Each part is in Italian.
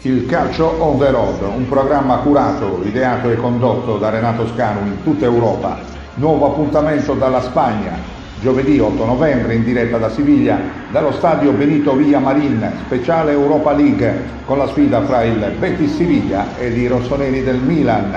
Il calcio on the road, un programma curato, ideato e condotto da Renato Scanu in tutta Europa. Nuovo appuntamento dalla Spagna, giovedì 8 novembre in diretta da Siviglia, dallo stadio Benito Villamarín, speciale Europa League, con la sfida fra il Betis Siviglia ed i rossoneri del Milan.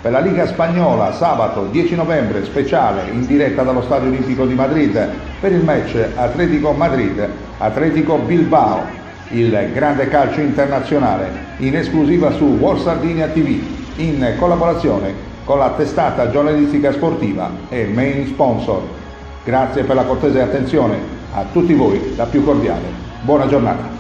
Per la Liga Spagnola, sabato 10 novembre, speciale in diretta dallo Stadio Olimpico di Madrid, per il match Atletico Madrid-Atletico Bilbao. Il grande calcio internazionale in esclusiva su World Sardinia TV in collaborazione con la testata giornalistica sportiva e main sponsor. Grazie per la cortese attenzione, a tutti voi la più cordiale. Buona giornata.